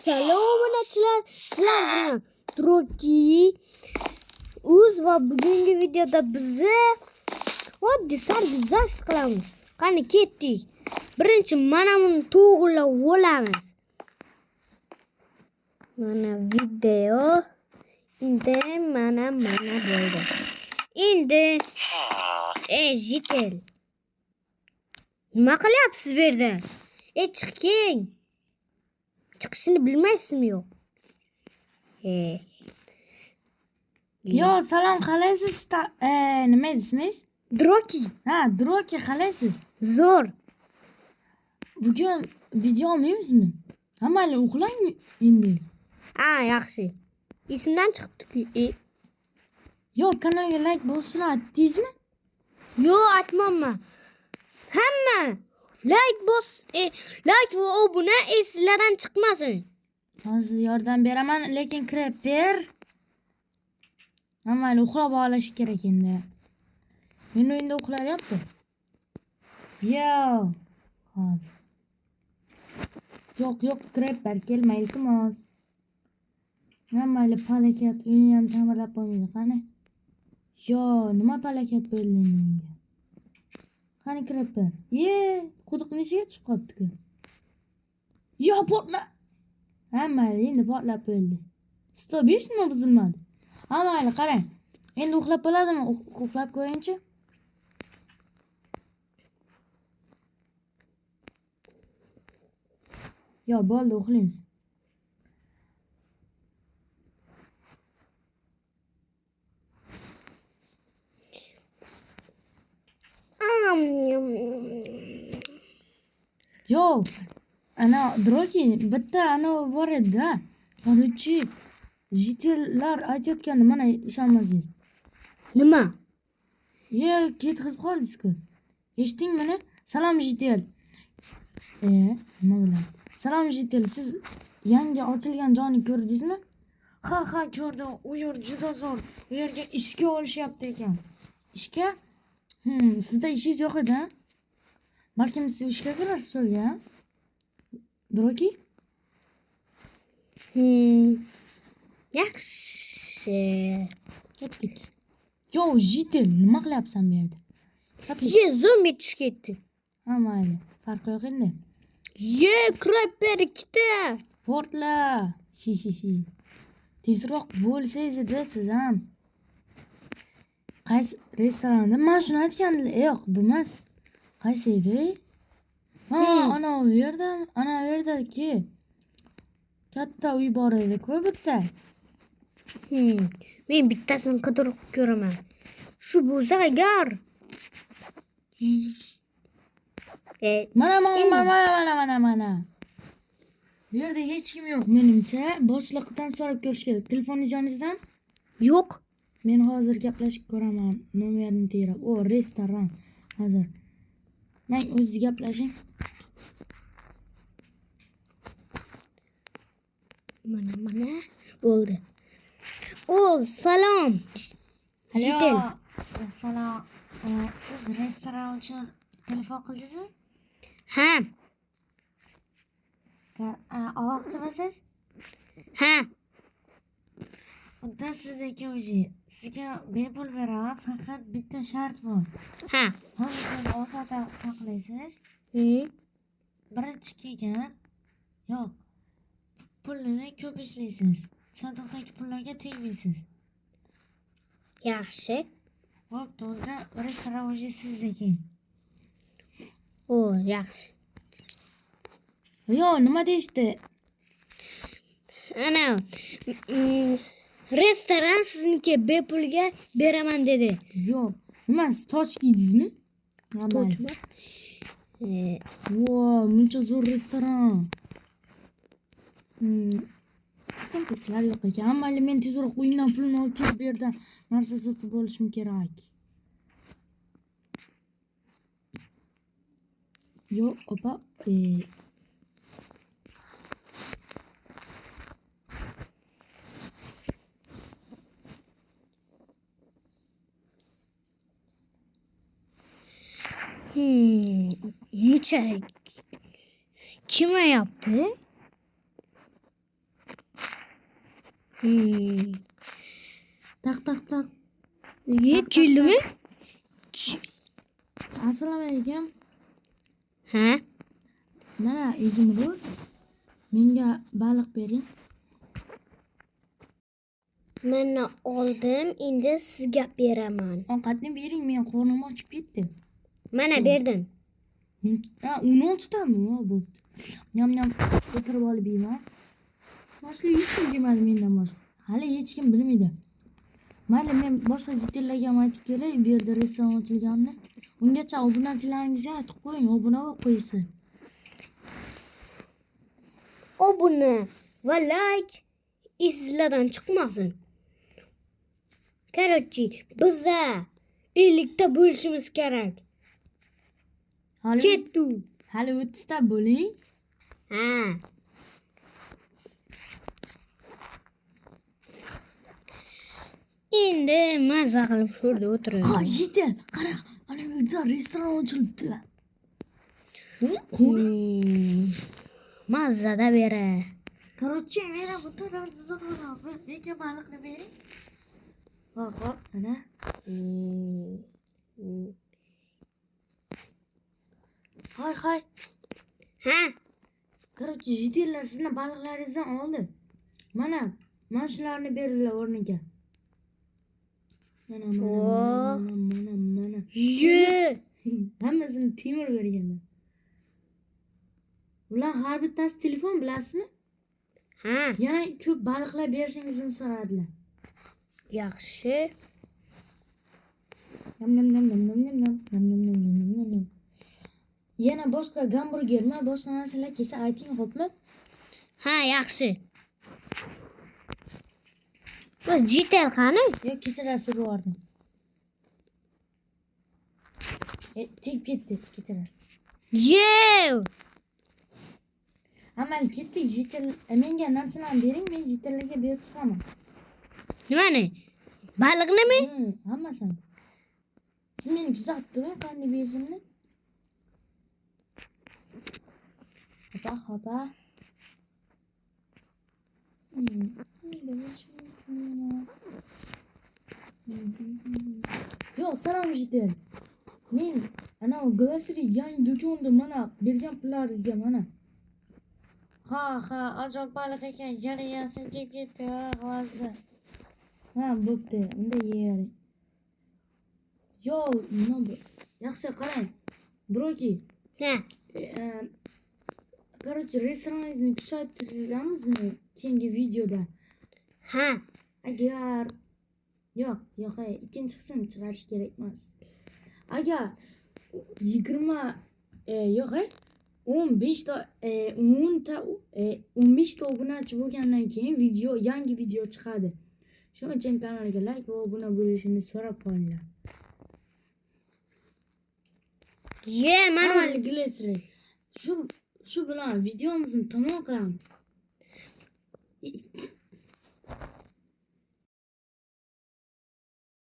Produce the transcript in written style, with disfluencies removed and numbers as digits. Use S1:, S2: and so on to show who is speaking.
S1: Assalomu sizlar bilan Droki Uz va bugungi videoda bizni oddiy sarguzasht qilamiz. Qani ketdik. Birinchi mana buni to'g'rilab olamiz. Mana video endi mana bo'ldi. Endi jitel. Nima qilyapsiz bu yerda? Chiqing. Chiqishini bilmaysizmi yo'q?
S2: Yo, salom, qalaysiz? Nima dedingiz?
S1: Droki.
S2: Ha, Droki, qalaysiz?
S1: Zo'r.
S2: Bugun video olmaymizmi? Mayli, uxlang endi.
S1: Yaxshi. Esimdan chiqibdi-ku.
S2: Yo, kanalga like bosishni aytdingizmi?
S1: Yo'q, aytmayman. Hamma like bos, like va obuna eslardan chiqmasin.
S2: Hozir yordam beraman, lekin kirib ber. Mayli, uxlab olish kerak endi. Meni endi uxlayapti. Yo, hozir. Yo'q, kirib ber, kelmaydi, iltimos. Mayli, palakat uyni ham ta'mirlab qo'ymaydi, qani? Yo, nima palakat bo'ldi menga? Qani kirib ber. Quduqning ichiga chiqib qolibdi-ku. Yo, portla. Mayli, endi portlab bo'ldi. Stop, hech nima buzilmadi. Mayli, qarang. Endi uxlab bo'ladimi? Uxlab ko'ring-chi. Yo, bo'ldi, uxlaymiz. Yo, ana Droki, bitta ana bor edi-da. Qancha jitellar aytayotganda mana ishonmasangiz.
S1: Nima?
S2: Ketkizib qoldingiz-ku. Eshitding meni? Salom jitel. Nima bo'ladi? Salom jitel, siz yangi ochilgan joyni ko'rdingizmi? Ha, ko'rdim. U yer juda zo'r. U yerga ishga olishyapti ekan. Ishga? Sizda ishingiz yo'q edi-a? Balkim siz ishga kirasiz o'rga? Droki?
S1: Yaxshi.
S2: Ketdik. Yo, jitel, nima qilyapsan bu yerda?
S1: Zombi tushib ketdi.
S2: Mayli, farqi yo'q endi.
S1: Kirib ber ikkita.
S2: Portla. Shi. Tezroq bo'lsangiz edi siz ham. Qaysi restoranda? Men shuni aytgandim. Yo'q, bu emas. Qaysi edi? Ana u yerdaki. Katta uy bor edi-ku bitta.
S1: Men bittasini qidirib ko'raman. Shu bo'lsa agar
S2: mana. Bu yerda hech kim yo'q, menimcha. Boshliqdan so'rab ko'rish kerak. Telefoningiz yoningizda?
S1: yo'q.
S2: Men hozir gaplashib ko'raman. Nomerni terib. Restoran. Hozir. Men o'zingiz gaplashing.
S1: Mana bo'ldi. Salom. Jitel.
S2: Salom. Siz restoran uchun telefon qildingizmi?
S1: Ha.
S2: Olmoqchimisiz?
S1: Ha.
S2: Unda sizniki o'zi. Sizga bepul beraman, faqat bitta shart bor.
S1: Ha.
S2: Hammasini osonda saqlaysiz. Birinchi kelgan yo'q. Pulni ko'p ishlaysiz. Sanduqdagi pullarga tegmaysiz.
S1: Yaxshi.
S2: Bo'pti, unda restoran o'zi sizniki.
S1: Yaxshi.
S2: Yo, nima deyishdi?
S1: Ana restoran sizniki bepulga beraman dedi.
S2: Yo'q. Nima, siz toj kiydingizmi?
S1: Tojmi?
S2: Buncha zo'r restoran. Komplekslar yo'q ekan. Mayli, men tezroq uyimdan pulni olib kelib bu yerdan narsa sotib olishim kerak. Yo'q, opa.
S1: Necha kim yaptı?
S2: Tak tak tak.
S1: Keldimi?
S2: Assalomu alaykum.
S1: Ha?
S2: Mana Izimrud. Menga baliq bering.
S1: Mana oldim, endi sizga beraman.
S2: Ovqatni bering, men qornim ochib ketdi.
S1: Mana berdim.
S2: Ha, 16tami? Ha, bo'pti. Nyam o'tirib olib yeyman. Boshqa hech kim yemadi mendan boshqa. Hali hech kim bilmaydi. Mayli, men boshqa jitillarga ham aytib kelay, bu yerda restoran ochilganini. Ungacha obunachilaringizga aytib qo'ying, obuna bo'lib qo'ysin.
S1: Obuna va like izlardan chiqmasin. Короче, biza 50 ta bo'lishimiz kerak. Ketdi.
S2: Hali 30 ta bo'ling.
S1: Ha. Endi maza qilib shu yerda o'tiramiz.
S2: Ha, jitil, qara, ana yerda restoran ochilibdi.
S1: Mazza-da bera.
S2: Короче, meni bu tarafda zotaman. Menga baliqni bering. Hop, ana. Hay.
S1: Ha?
S2: Короче, jitillar sizni baliqlaringizdan oldi. Mana shularni beringlar o'rniga. Mana.
S1: Ye.
S2: Hammasini temir berganlar. Ular har bittasi telefon, bilasizmi?
S1: Ha.
S2: Yana ko'p baliqlar berishingizni so'radilar.
S1: Yaxshi.
S2: Nam. Yana boshqa gamburgermi, boshqa narsalar kelsa ayting, xo'pmi?
S1: Ha, yaxshi. Bu jitel qani?
S2: Yo, kechirasiz urdim. Tek ketdi, kechirasiz.
S1: Yev.
S2: Amal ketdik, jitel. Menga narsalarni bering, men jitellarga berib turaman.
S1: Nimani? Baliqnimi?
S2: Hammasini. Siz meni kuzatib turing, qanday berishimni. Hopa. Yo, salom jitel. Men ana Glassry yangi do'konda mana bergan pullaringizga mana. Ha, ajoyib baliq ekan, yana yasim kelib ketdi, hozir. Ha, bo'pti, unda yeyavering. Yo, nima bu? Yaxshi, qarang. Droki.
S1: Ha.
S2: Короче, restoraningizni kuchaytiramizmi keyingi videoda?
S1: Ha.
S2: Agar yo'q, ikkinchi qism chiqarish kerak emas. Agar 15 ta 15 ta obunachi bo'lgandan keyin yangi video chiqadi. Shuning uchun kanalga like va obuna bo'lishini so'rab qo'yinglar.
S1: Mana
S2: Glassry. Shu bilan videomizni tamom qilamiz.